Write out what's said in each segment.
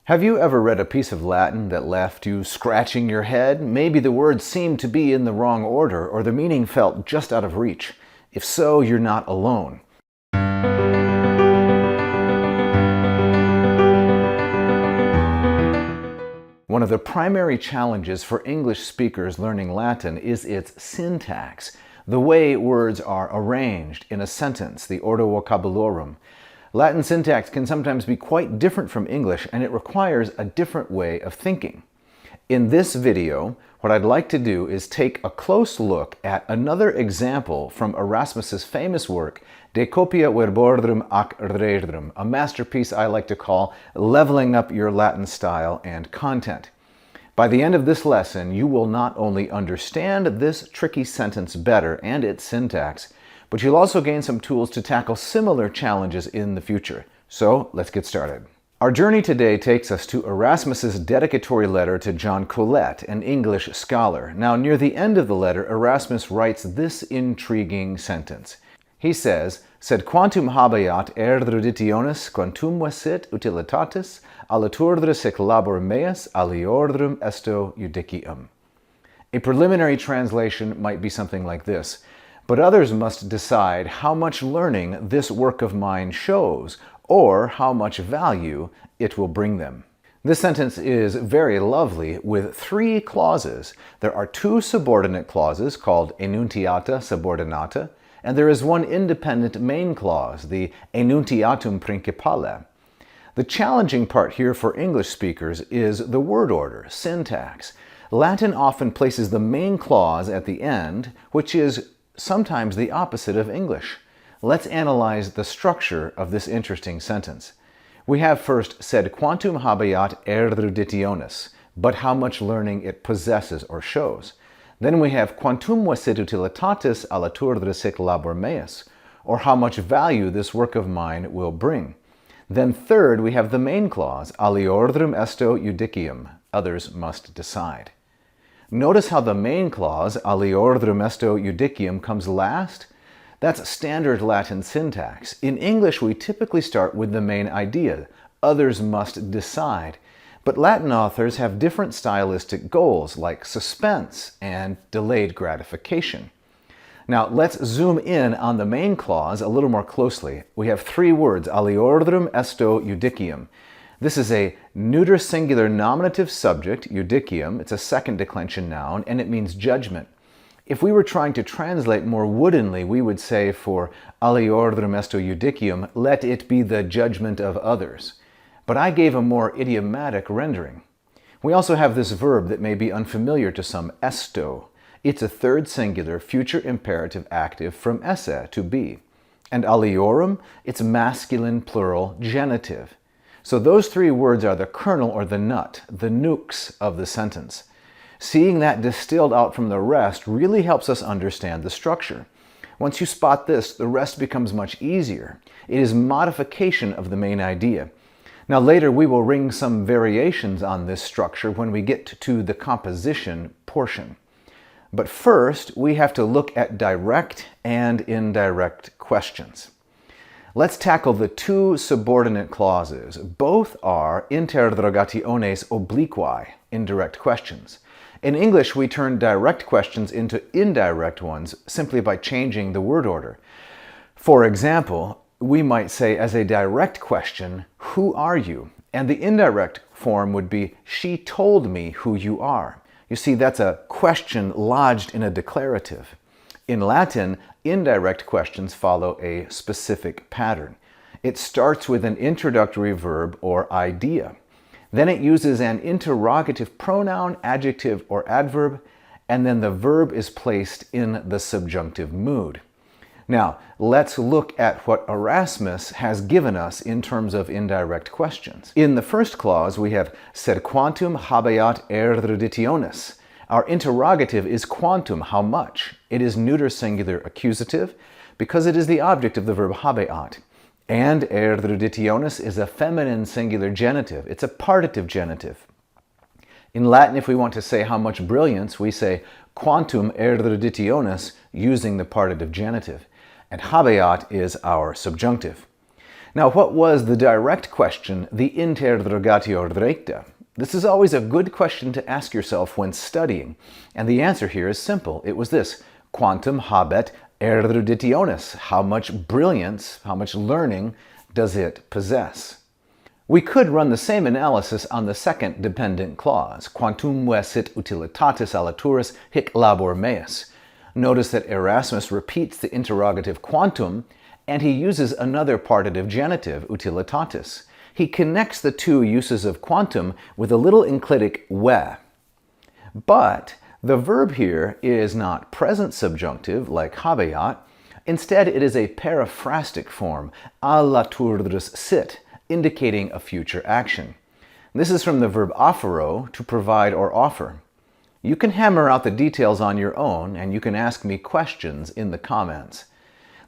Have you ever read a piece of Latin that left you scratching your head? Maybe the words seemed to be in the wrong order, or the meaning felt just out of reach. If so, you're not alone. One of the primary challenges for English speakers learning Latin is its syntax, the way words are arranged in a sentence, the ordo vocabulorum. Latin syntax can sometimes be quite different from English, and it requires a different way of thinking. In this video, what I'd like to do is take a close look at another example from Erasmus's famous work, De Copia Verborum Ac Rerum, a masterpiece I like to call leveling up your Latin style and content. By the end of this lesson, you will not only understand this tricky sentence better and its syntax, but you'll also gain some tools to tackle similar challenges in the future. So let's get started. Our journey today takes us to Erasmus's dedicatory letter to John Colet, an English scholar. Now, near the end of the letter, Erasmus writes this intriguing sentence. He says, "Sed quantum habeat eruditionis quantumque sit utilitatis, alaturdre sec labor meas aliordrum esto judicium." A preliminary translation might be something like this. But others must decide how much learning this work of mine shows, or how much value it will bring them. This sentence is very lovely with three clauses. There are two subordinate clauses called enuntiata subordinata, and there is one independent main clause, the enuntiatum principale. The challenging part here for English speakers is the word order, syntax. Latin often places the main clause at the end, which is sometimes the opposite of English. Let's analyze the structure of this interesting sentence. We have first said quantum habeat eruditionis, but how much learning it possesses or shows. Then we have quantumque sit utilitatis alaturdre sec labor meas, or how much value this work of mine will bring. Then third, we have the main clause, aliordrum esto judicium, others must decide. Notice how the main clause, aliordrum esto judicium, comes last. That's standard Latin syntax. In English, we typically start with the main idea, others must decide. But Latin authors have different stylistic goals, like suspense and delayed gratification. Now, let's zoom in on the main clause a little more closely. We have three words, aliordrum esto judicium. This is a neuter singular nominative subject, judicium. It's a second declension noun, and it means judgment. If we were trying to translate more woodenly, we would say for aliordrum esto judicium, let it be the judgment of others. But I gave a more idiomatic rendering. We also have this verb that may be unfamiliar to some, esto. It's a third singular future imperative active from esse, to be. And aliorum, it's masculine plural genitive. So those three words are the kernel or the nut, the nux of the sentence. Seeing that distilled out from the rest really helps us understand the structure. Once you spot this, the rest becomes much easier. It is modification of the main idea. Now later we will ring some variations on this structure when we get to the composition portion. But first, we have to look at direct and indirect questions. Let's tackle the two subordinate clauses. Both are interrogationes obliqui, indirect questions. In English, we turn direct questions into indirect ones simply by changing the word order. For example, we might say as a direct question, "Who are you?" And the indirect form would be, "She told me who you are." You see, that's a question lodged in a declarative. In Latin, indirect questions follow a specific pattern. It starts with an introductory verb or idea. Then it uses an interrogative pronoun, adjective, or adverb, and then the verb is placed in the subjunctive mood. Now, let's look at what Erasmus has given us in terms of indirect questions. In the first clause, we have sed quantum habeat eruditionis. Our interrogative is quantum, how much. It is neuter singular accusative because it is the object of the verb habeat. And eruditionis is a feminine singular genitive. It's a partitive genitive. In Latin, if we want to say how much brilliance, we say quantum eruditionis using the partitive genitive. And habeat is our subjunctive. Now, what was the direct question, the interrogatio directa? This is always a good question to ask yourself when studying, and the answer here is simple. It was this: quantum habet eruditionis? How much brilliance, how much learning does it possess? We could run the same analysis on the second dependent clause, quantumque sit utilitatis alituris hic labor meus. Notice that Erasmus repeats the interrogative quantum, and he uses another partitive genitive, utilitatis. He connects the two uses of quantum with a little enclitic we. But the verb here is not present subjunctive like habeat. Instead, it is a periphrastic form, alaturdus sit, indicating a future action. This is from the verb offero, to provide or offer. You can hammer out the details on your own, and you can ask me questions in the comments.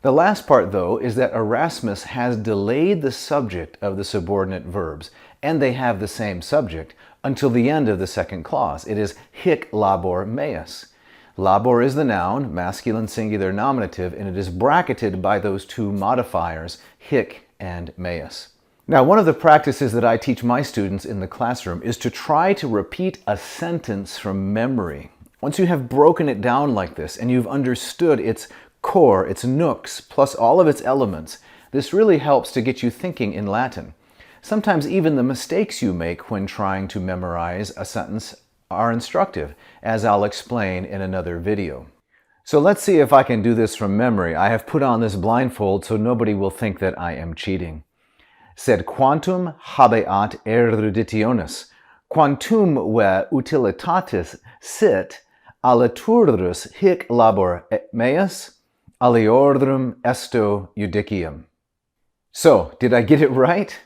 The last part, though, is that Erasmus has delayed the subject of the subordinate verbs, and they have the same subject, until the end of the second clause. It is hic labor meus. Labor is the noun, masculine singular nominative, and it is bracketed by those two modifiers, hic and meus. Now, one of the practices that I teach my students in the classroom is to try to repeat a sentence from memory. Once you have broken it down like this, and you've understood its core, its nux, plus all of its elements, this really helps to get you thinking in Latin. Sometimes even the mistakes you make when trying to memorize a sentence are instructive, as I'll explain in another video. So let's see if I can do this from memory. I have put on this blindfold so nobody will think that I am cheating. Sed quantum habeat eruditionis, quantumque utilitatis sit, alaturdus hic labor meus, aliordrum esto judicium. So, did I get it right?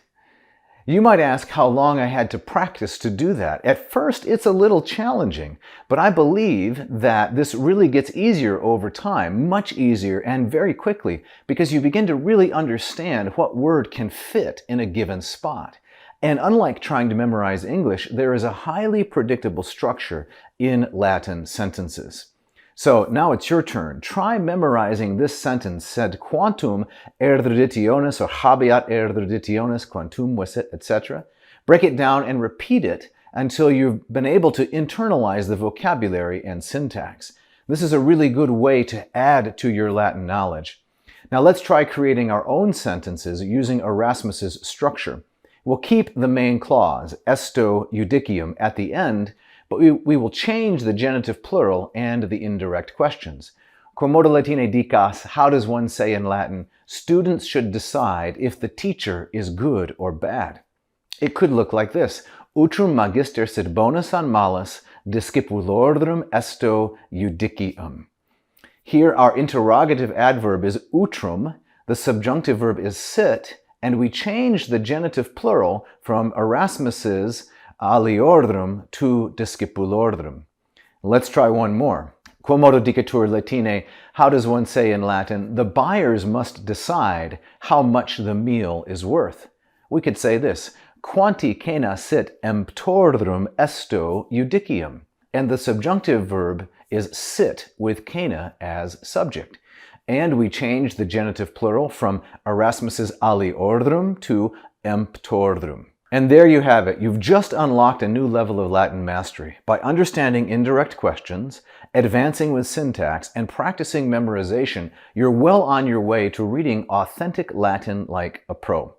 You might ask how long I had to practice to do that. At first, it's a little challenging, but I believe that this really gets easier over time, much easier and very quickly, because you begin to really understand what word can fit in a given spot. And unlike trying to memorize English, there is a highly predictable structure in Latin sentences. So now it's your turn. Try memorizing this sentence, sed quantum eruditionis, or habeat eruditionis, quantum sit, etc. Break it down and repeat it until you've been able to internalize the vocabulary and syntax. This is a really good way to add to your Latin knowledge. Now let's try creating our own sentences using Erasmus's structure. We'll keep the main clause, esto judicium, at the end, but we will change the genitive plural and the indirect questions. Quomodo Latine dicas, how does one say in Latin, students should decide if the teacher is good or bad? It could look like this: utrum magister sit bonus an malus, discipulordrum esto judicium. Here our interrogative adverb is utrum, the subjunctive verb is sit, and we change the genitive plural from Erasmus's aliordrum to discipulordrum. Let's try one more. Quomodo dicatur Latine, how does one say in Latin, the buyers must decide how much the meal is worth? We could say this: quanti cena sit emptordrum esto judicium. And the subjunctive verb is sit with cena as subject. And we change the genitive plural from Erasmus's aliordrum to emptordrum. And there you have it. You've just unlocked a new level of Latin mastery by understanding indirect questions, advancing with syntax, and practicing memorization. You're well on your way to reading authentic Latin like a pro.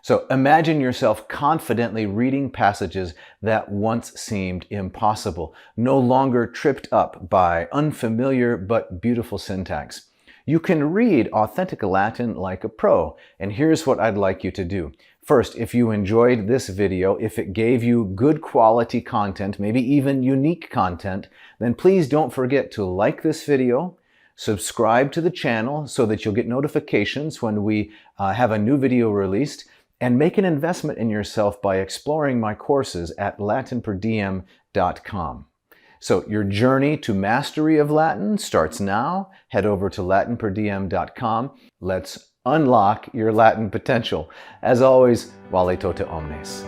So imagine yourself confidently reading passages that once seemed impossible, no longer tripped up by unfamiliar but beautiful syntax. You can read authentic Latin like a pro, and here's what I'd like you to do. First, if you enjoyed this video, if it gave you good quality content, maybe even unique content, then please don't forget to like this video, subscribe to the channel so that you'll get notifications when we have a new video released, and make an investment in yourself by exploring my courses at LatinPerDiem.com. So your journey to mastery of Latin starts now. Head over to LatinPerDiem.com. Let's unlock your Latin potential. As always, vale tota omnes.